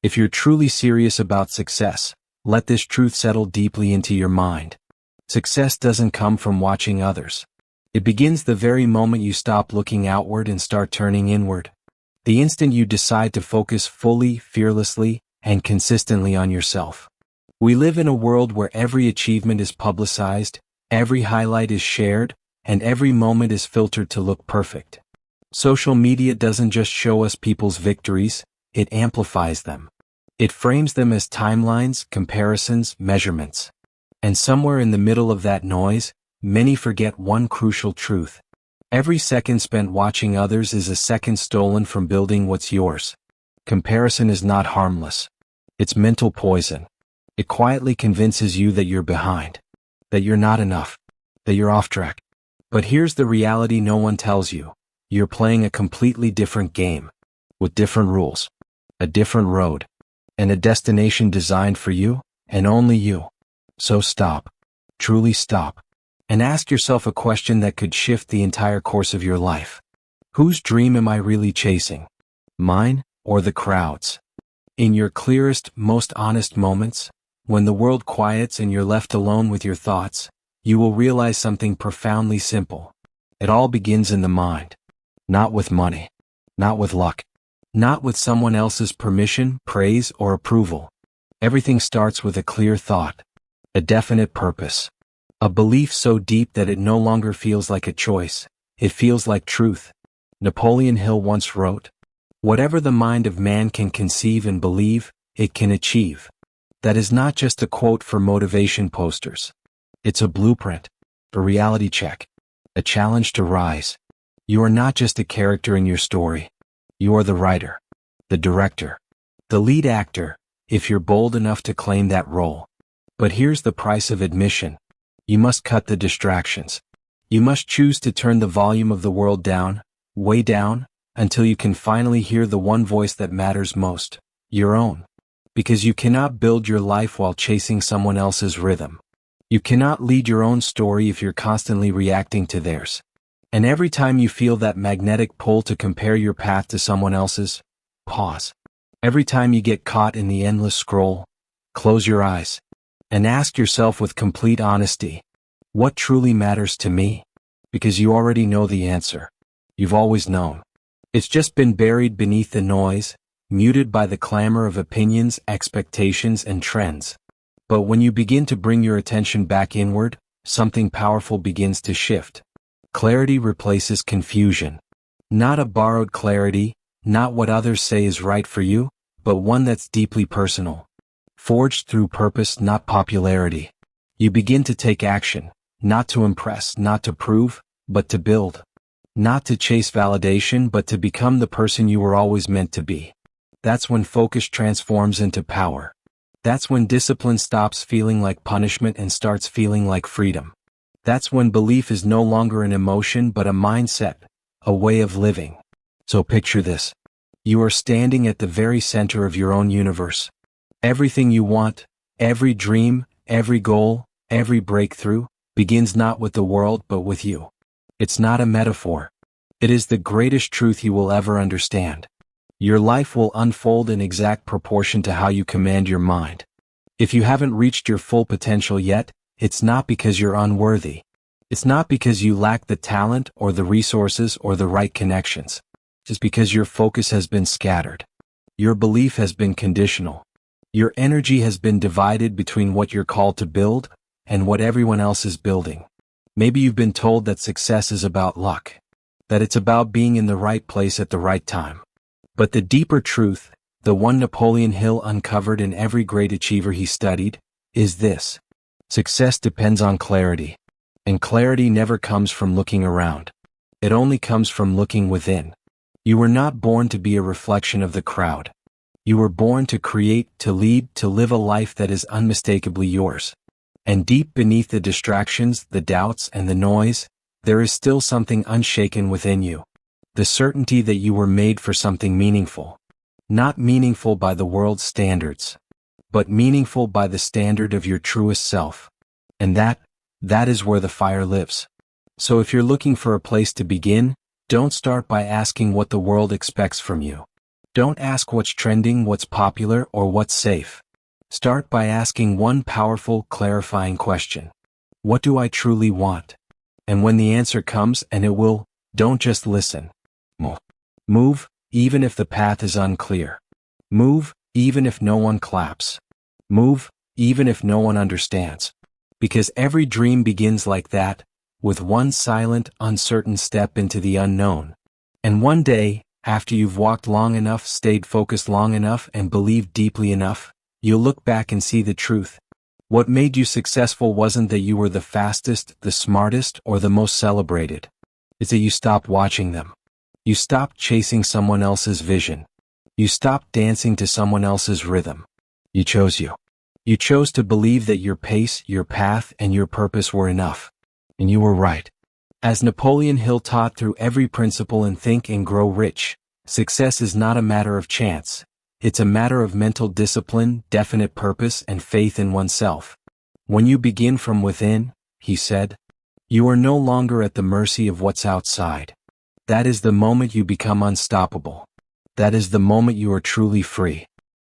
If you're truly serious about success, let this truth settle deeply into your mind. Success doesn't come from watching others. It begins the very moment you stop looking outward and start turning inward. The instant you decide to focus fully, fearlessly, and consistently on yourself. We live in a world where every achievement is publicized, every highlight is shared, and every moment is filtered to look perfect. Social media doesn't just show us people's victories, it amplifies them. It frames them as timelines, comparisons, measurements. And somewhere in the middle of that noise, many forget one crucial truth. Every second spent watching others is a second stolen from building what's yours. Comparison is not harmless. It's mental poison. It quietly convinces you that you're behind, that you're not enough, that you're off track. But here's the reality no one tells you. You're playing a completely different game, with different rules, a different road, and a destination designed for you, and only you. So stop, truly stop, and ask yourself a question that could shift the entire course of your life. Whose dream am I really chasing? Mine or the crowd's? In your clearest, most honest moments, when the world quiets and you're left alone with your thoughts, you will realize something profoundly simple. It all begins in the mind. Not with money. Not with luck. Not with someone else's permission, praise, or approval. Everything starts with a clear thought. A definite purpose. A belief so deep that it no longer feels like a choice. It feels like truth. Napoleon Hill once wrote, "Whatever the mind of man can conceive and believe, it can achieve." That is not just a quote for motivation posters. It's a blueprint, a reality check, a challenge to rise. You are not just a character in your story. You are the writer, the director, the lead actor, if you're bold enough to claim that role. But here's the price of admission. You must cut the distractions. You must choose to turn the volume of the world down, way down, until you can finally hear the one voice that matters most, your own. Because you cannot build your life while chasing someone else's rhythm. You cannot lead your own story if you're constantly reacting to theirs. And every time you feel that magnetic pull to compare your path to someone else's, pause. Every time you get caught in the endless scroll, close your eyes. And ask yourself with complete honesty, what truly matters to me? Because you already know the answer. You've always known. It's just been buried beneath the noise, muted by the clamor of opinions, expectations, and trends. But when you begin to bring your attention back inward, something powerful begins to shift. Clarity replaces confusion. Not a borrowed clarity, not what others say is right for you, but one that's deeply personal. Forged through purpose, not popularity. You begin to take action, not to impress, not to prove, but to build. Not to chase validation, but to become the person you were always meant to be. That's when focus transforms into power. That's when discipline stops feeling like punishment and starts feeling like freedom. That's when belief is no longer an emotion but a mindset, a way of living. So picture this. You are standing at the very center of your own universe. Everything you want, every dream, every goal, every breakthrough, begins not with the world but with you. It's not a metaphor. It is the greatest truth you will ever understand. Your life will unfold in exact proportion to how you command your mind. If you haven't reached your full potential yet, it's not because you're unworthy. It's not because you lack the talent or the resources or the right connections. It's because your focus has been scattered. Your belief has been conditional. Your energy has been divided between what you're called to build and what everyone else is building. Maybe you've been told that success is about luck, that it's about being in the right place at the right time. But the deeper truth, the one Napoleon Hill uncovered in every great achiever he studied, is this. Success depends on clarity. And clarity never comes from looking around. It only comes from looking within. You were not born to be a reflection of the crowd. You were born to create, to lead, to live a life that is unmistakably yours. And deep beneath the distractions, the doubts, and the noise, there is still something unshaken within you. The certainty that you were made for something meaningful. Not meaningful by the world's standards, but meaningful by the standard of your truest self. And that is where the fire lives. So if you're looking for a place to begin, don't start by asking what the world expects from you. Don't ask what's trending, what's popular, or what's safe. Start by asking one powerful, clarifying question. What do I truly want? And when the answer comes, and it will, don't just listen. Move, even if the path is unclear. Move, even if no one claps. Move, even if no one understands. Because every dream begins like that, with one silent, uncertain step into the unknown. And one day, after you've walked long enough, stayed focused long enough, and believed deeply enough, you'll look back and see the truth. What made you successful wasn't that you were the fastest, the smartest, or the most celebrated. It's that you stopped watching them. You stopped chasing someone else's vision. You stopped dancing to someone else's rhythm. You chose you. You chose to believe that your pace, your path, and your purpose were enough. And you were right. As Napoleon Hill taught through every principle in Think and Grow Rich, success is not a matter of chance. It's a matter of mental discipline, definite purpose, and faith in oneself. When you begin from within, he said, you are no longer at the mercy of what's outside. That is the moment you become unstoppable. That is the moment you are truly free.